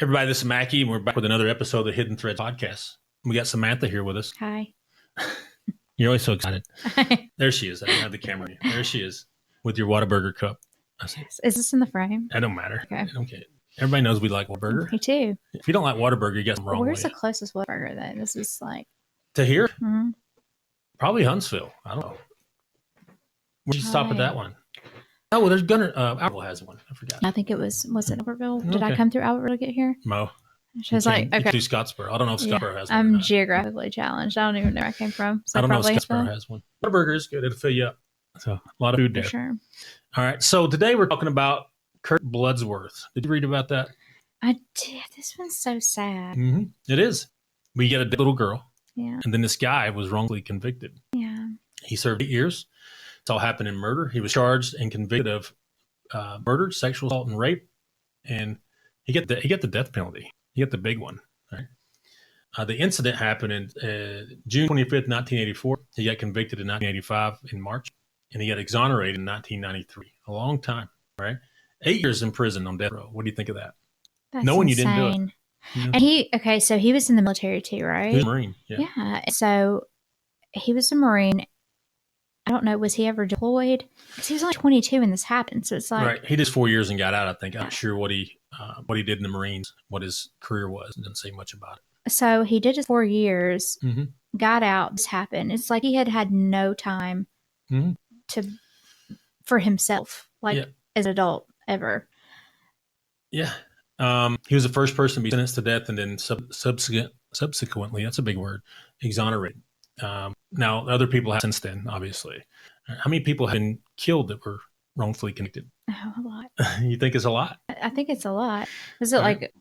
Everybody, this is Macky, and we're back with another episode of the Hidden Threads podcast. We got Samantha here with us. Hi. You're always so excited. There she is. I don't have the camera here. There she is with your Whataburger cup. Is this in the frame? That don't matter. Okay. Okay. Everybody knows we like Whataburger. Me too. If you don't like Whataburger, you got something wrong Where's with the closest Whataburger though? This is like to here? mm-hmm. Probably Huntsville. I don't know. Where'd you stop at that one? Oh, well, there's Gunner. Albertville has one. I forgot. I think it was it Albertville? Did I Okay. come through Albertville to get here? Mo. She was like, okay. Do Scottsboro. I don't know if Scottsboro has one. I'm or not. geographically challenged. I don't even know where I came from. So I don't know if probably Scottsboro has one. Whataburger is good. It'll fill you up. So a lot of food there. For sure. All right. So today we're talking about Kirk Bloodsworth. Did you read about that? I did. This one's so sad. Mm-hmm. It is. We get a little girl, Yeah. and then this guy was wrongfully convicted. Yeah. He served 8 years. It's all happened in murder. He was charged and convicted of murder, sexual assault, and rape, and he got the death penalty. He got the big one. Right? The incident happened in June 25th, 1984. He got convicted in 1985 in March, and he got exonerated in 1993. A long time, right? 8 years in prison on death row. What do you think of that? That's Knowing insane. you didn't do it. Yeah. And so he was in the military too, right? He was a Marine. Yeah. Yeah. So he was a Marine. I don't know. Was he ever deployed? Because he was only 22 when this happened. So it's like, Right. He did 4 years and got out, I think. I'm not sure what he did in the Marines, what his career was. Didn't say much about it. so he did his 4 years, Mm-hmm. got out, this happened. It's like he had no time Mm-hmm. for himself, like Yeah. as an adult ever. Yeah. He was the first person to be sentenced to death and then subsequently, that's a big word, exonerated. Now, other people have since then, obviously. How many people have been killed that were wrongfully convicted? Oh, a lot. You think it's a lot? I think it's a lot. Is it Right.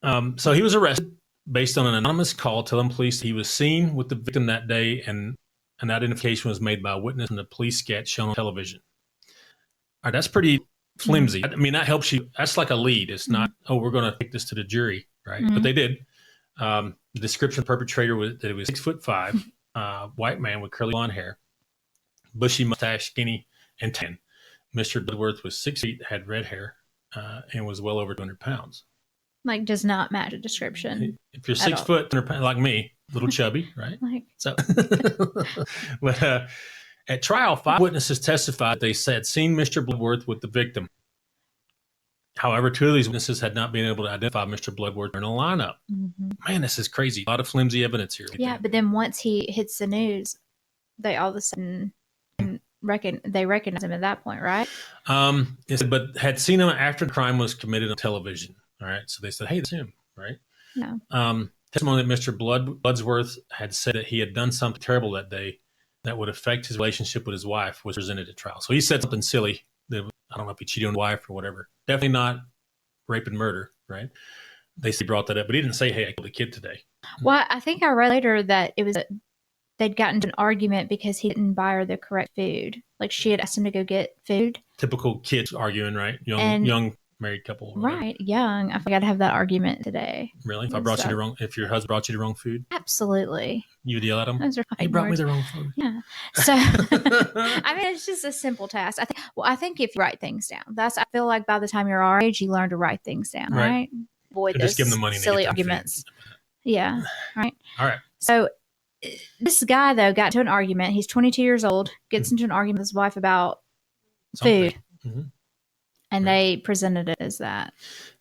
like, So he was arrested based on an anonymous call telling police he was seen with the victim that day, and an identification was made by a witness in the police sketch shown on television. All right, that's pretty flimsy. I mean, that helps you. That's like a lead. It's not, we're going to take this to the jury, right? But they did. The description of the perpetrator was that he was 6'5", white man with curly blonde hair, bushy mustache, skinny, and tan. Mr. Bloodsworth was 6 feet, had red hair, and was well over 200 pounds. does not match a description? If you're At 6 all. foot, 200 pounds, like me, a little chubby, right? Like, So, but, at trial, 5 witnesses testified they had seen Mr. Bloodsworth with the victim. However, 2 of these witnesses had not been able to identify Mr. Bloodsworth in a lineup. Man, this is crazy. A lot of flimsy evidence here. yeah, but then once he hits the news, they all of a sudden recognize him at that point, right? It said, but had seen him after the crime was committed on television. All right, so they said, "Hey, that's him," right? No. Testimony that Mr. Bloodsworth had said that he had done something terrible that day that would affect his relationship with his wife was presented at trial. So he said something silly. That, I don't know if he cheated on his wife or whatever. Definitely not rape and murder, right? They brought that up, but he didn't say, "Hey, I killed a kid today." Well, I think I read later that it was they'd gotten into an argument because he didn't buy her the correct food. Like she had asked him to go get food. Typical kids arguing, right? Young married couple, or whatever. Right, young. I forgot to have that argument today. Really? If your husband brought you the wrong food, Absolutely. you'd yell at him. Those are He fighting brought me words. the wrong food. Yeah. So, I mean, it's just a simple task. I think if you write things down, I feel like by the time you're our age, you learn to write things down, Right. right? Avoid Or those just give them the money and they silly get them arguments. Yeah. Right. All right. So, this guy, though, got into an argument. He's 22 years old, gets into an argument with his wife about Something. food. Mm-hmm. And they presented it as that.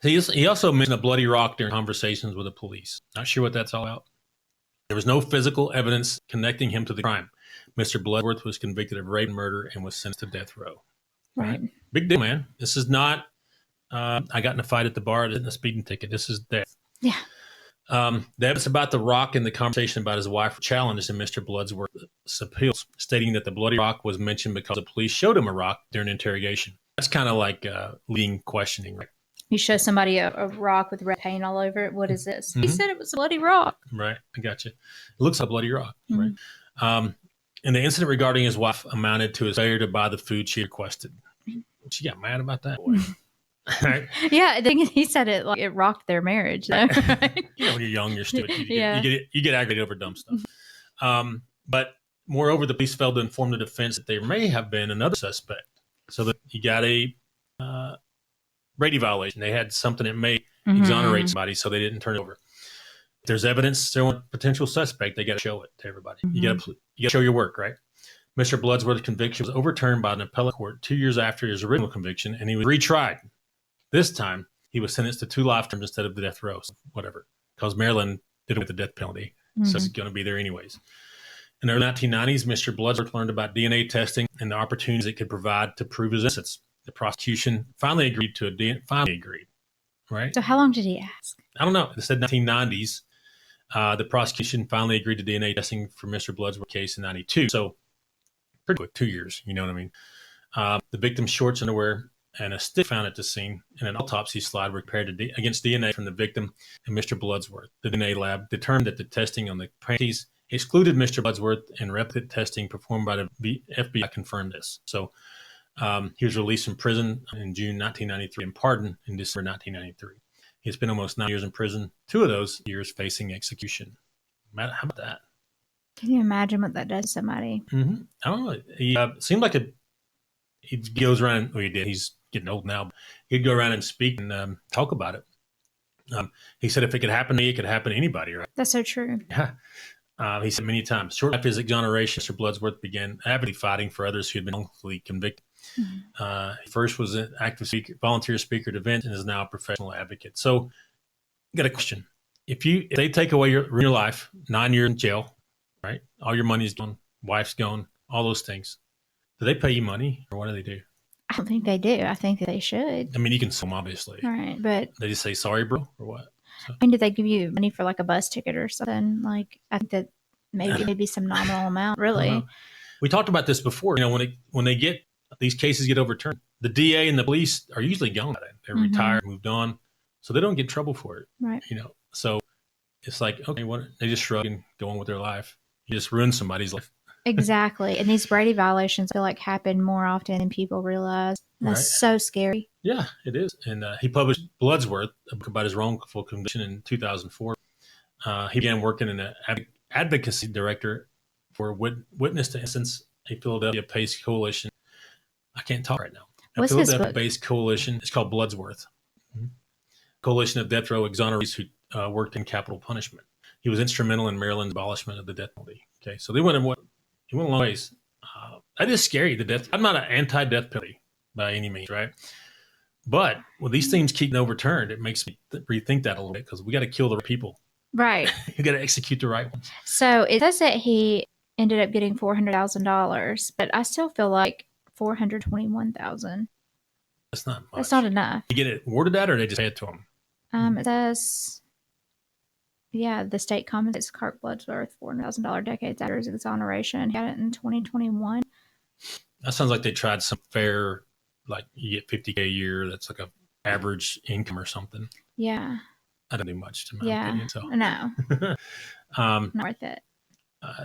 He also mentioned a bloody rock during conversations with the police. Not sure what that's all about. There was no physical evidence connecting him to the crime. Mr. Bloodsworth was convicted of rape and murder and was sentenced to death row. Right. Big deal, man. This is not, I got in a fight at the bar, didn't a speeding ticket. This is death. Yeah. The evidence about the rock and the conversation about his wife were challenged in Mr. Bloodsworth's appeals, stating that the bloody rock was mentioned because the police showed him a rock during interrogation. That's kind of like leading questioning, right? You show somebody a rock with red paint all over it. What is this? He said it was a bloody rock. Right. I got you. It looks like a bloody rock, right? And the incident regarding his wife amounted to his failure to buy the food she requested. She got mad about that. Right? Yeah, I think he said it like it rocked their marriage, though. Right? You know, when you're young, you're stupid. Yeah. You get aggravated over dumb stuff. But moreover, the police failed to inform the defense that there may have been another suspect. So that he got a Brady violation. They had something that may exonerate somebody so they didn't turn it over. If there's evidence, they're a potential suspect, they got to show it to everybody. You got to show your work, right? Mr. Bloodsworth's conviction was overturned by an appellate court 2 years after his original conviction, and he was retried. This time, he was sentenced to 2 life terms instead of the death row, so whatever, because Maryland did it with the death penalty, so it's going to be there anyways. In the early 1990s, Mr. Bloodsworth learned about DNA testing and the opportunities it could provide to prove his innocence. The prosecution finally agreed, right? So how long did he ask? I don't know. It said 1990s. The prosecution finally agreed to DNA testing for Mr. Bloodsworth's case in 92. So pretty quick, 2 years, you know what I mean? The victim's shorts, underwear, and a stick found at the scene and an autopsy slide were compared against DNA from the victim and Mr. Bloodsworth. The DNA lab determined that the testing on the panties excluded Mr. Bloodsworth, and replicate testing performed by the FBI confirmed this. So he was released from prison in June 1993 and pardoned in December 1993. He spent almost 9 years in prison, 2 of those years facing execution. Matt, how about that? Can you imagine what that does to somebody? I don't know. He seemed like he goes around, well, he did. He's getting old now. He'd go around and speak and talk about it. He said if it could happen to me, it could happen to anybody, right? That's so true. Yeah. He said many times. Shortly after his exoneration, Mr. Bloodsworth began avidly fighting for others who had been wrongfully convicted. He first was an active speaker, volunteer speaker at events, and is now a professional advocate. So, I got a question: if they take away your life, 9 years in jail, right? All your money's gone, wife's gone, all those things. Do they pay you money, or what do they do? I don't think they do. I think that they should. I mean, you can sue them, obviously. All right, but they just say sorry, bro, or what? So. I mean, did they give you money for like a bus ticket or something? Like, I think that maybe some nominal amount. Really, we talked about this before. You know, when they get these cases get overturned, the DA and the police are usually gone. They're retired, moved on, so they don't get in trouble for it. Right. You know, so it's like, okay, they just shrug and go on with their life. You just ruin somebody's life. Exactly. And these Brady violations feel like happen more often than people realize. That's so scary. Yeah, it is. And he published Bloodsworth, a book about his wrongful conviction in 2004. He began working in an advocacy director for Witness to Innocence, a Philadelphia-based coalition. I can't talk right now. What's his book? Philadelphia-based coalition. It's called Bloodsworth. Coalition of death row exonerees who worked in capital punishment. He was instrumental in Maryland's abolishment of the death penalty. Okay, so he went a long ways. That is scary, the death. I'm not an anti-death penalty by any means, right? But when these things keep overturned, it makes me rethink that a little bit, because we got to kill the right people. Right. You got to execute the right ones. So it says that he ended up getting $400,000, but I still feel like $421,000. That's not much. That's not enough. You get it awarded that, or they just pay it to him? It says, the state compensates Kirk Bloodsworth $400,000 decades after his exoneration. He got it in 2021. That sounds like they tried some fair, like you get $50K a year. That's like a average income or something. Yeah. I don't do much to my opinion. So. No. Not worth it.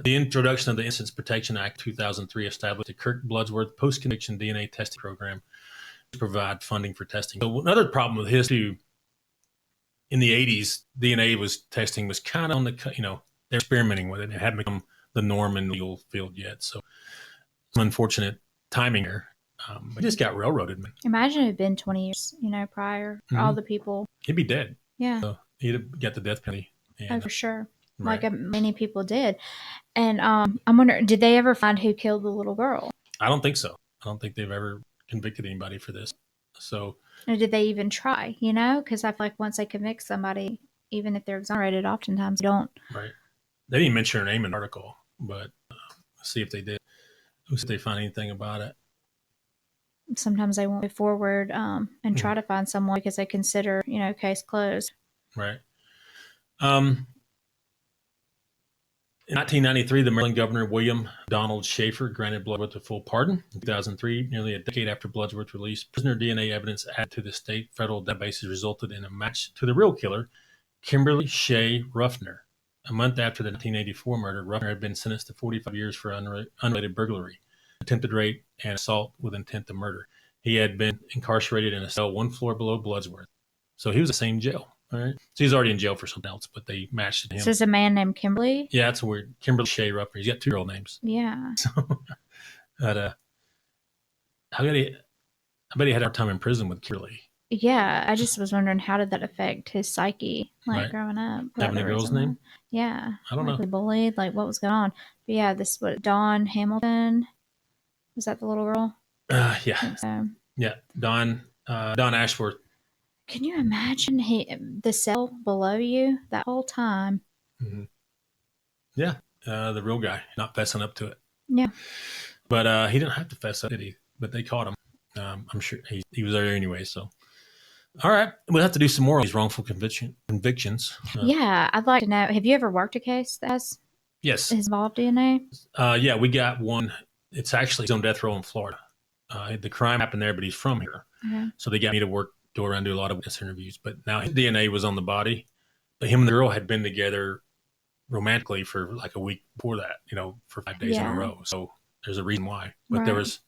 The introduction of the Innocence Protection Act 2003 established the Kirk Bloodsworth post-conviction DNA testing program to provide funding for testing. So another problem with his too, in the 80s, DNA testing was kind of on the, they're experimenting with it. It hadn't become the norm in the legal field yet. So some unfortunate timing here. But just got railroaded, man. Imagine it had been 20 years, prior for all the people. He'd be dead. Yeah. So he'd have got the death penalty. And, for sure. Right. Like many people did. And I'm wondering, did they ever find who killed the little girl? I don't think so. I don't think they've ever convicted anybody for this. So, or did they even try, Because I feel like once they convict somebody, even if they're exonerated, oftentimes they don't. Right. They didn't mention her name in the article, but let's see if they did. Let's see if they find anything about it. Sometimes they won't move forward and try to find someone because they consider, case closed. Right. In 1993, the Maryland Governor William Donald Schaefer granted Bloodsworth a full pardon. In 2003, nearly a decade after Bloodsworth's release, prisoner DNA evidence added to the state federal databases resulted in a match to the real killer, Kimberly Shay Ruffner. A month after the 1984 murder, Ruffner had been sentenced to 45 years for unrelated burglary, attempted rape, and assault with intent to murder. He had been incarcerated in a cell 1 floor below Bloodsworth. So he was in the same jail. All right. So he's already in jail for something else, but they matched him. So there's a man named Kimberly? Yeah, that's weird. Kimberly Shay Ruffner. He's got 2 girl names. Yeah. So, but I bet he had a hard time in prison with Kimberly. Yeah, I just was wondering, how did that affect his psyche, like, Right. growing up? Having a girl's name? Yeah. I don't know. Like, bullied, like, what was going on? But yeah, Dawn Hamilton, was that the little girl? I Yeah. think so. Yeah. Don Ashworth. Can you imagine the cell below you that whole time? Mm-hmm. Yeah. The real guy, not fessing up to it. Yeah. But he didn't have to fess up, did he? But they caught him. I'm sure he was there anyway. So, all right, we'll have to do some more of these wrongful convictions. Yeah, I'd like to know. Have you ever worked a case that has involved DNA? Yeah, we got one. It's actually he's on death row in Florida. The crime happened there, but he's from here. Okay. So they got me to go around, do a lot of witness interviews. But now his DNA was on the body. But him and the girl had been together romantically for like a week before that, for 5 days in a row. So there's a reason why. But there was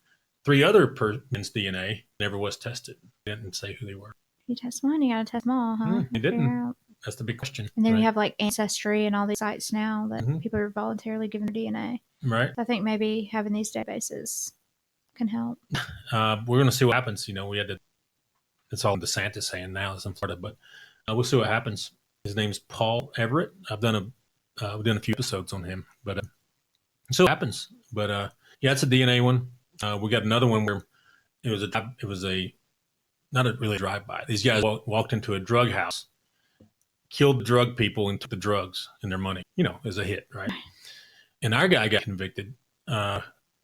3 other men's DNA never was tested. They didn't say who they were. You test one, you got to test them all, huh? He didn't. That's the big question. And then we have like Ancestry and all these sites now that people are voluntarily giving their DNA. Right. I think maybe having these databases can help. We're going to see what happens. We had to. It's all DeSantis saying now. It's in Florida, but we'll see what happens. His name's Paul Everett. We've done a few episodes on him, but so it happens. But yeah, it's a DNA one. We got another one where it was a not a really drive-by. These guys walked into a drug house, killed the drug people, and took the drugs and their money. As a hit, right? And our guy got convicted. But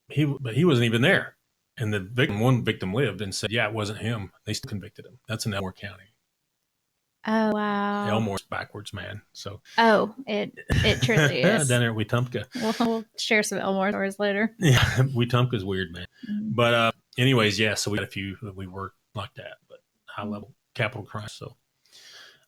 he wasn't even there. And one victim lived and said, yeah, it wasn't him. They still convicted him. That's in Elmore County. Oh, wow. Elmore's backwards, man. So. Oh, it truly is. Down there at Wetumpka. We'll share some Elmore stories later. Yeah, Wetumpka's weird, man. Mm-hmm. But anyways, yeah, so we had a few that we worked like that, but high-level capital crime. So,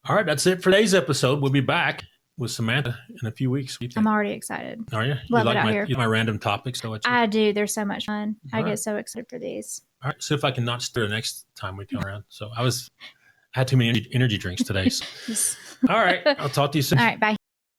all right, that's it for today's episode. We'll be back with Samantha in a few weeks. I'm already excited. Are you? Love you it out here. You like my random topics? So I do. They're so much fun. All I get so excited for these. All right, see if I can not stir next time we come around. So I had too many energy drinks today. So. All right, I'll talk to you soon. All right, bye.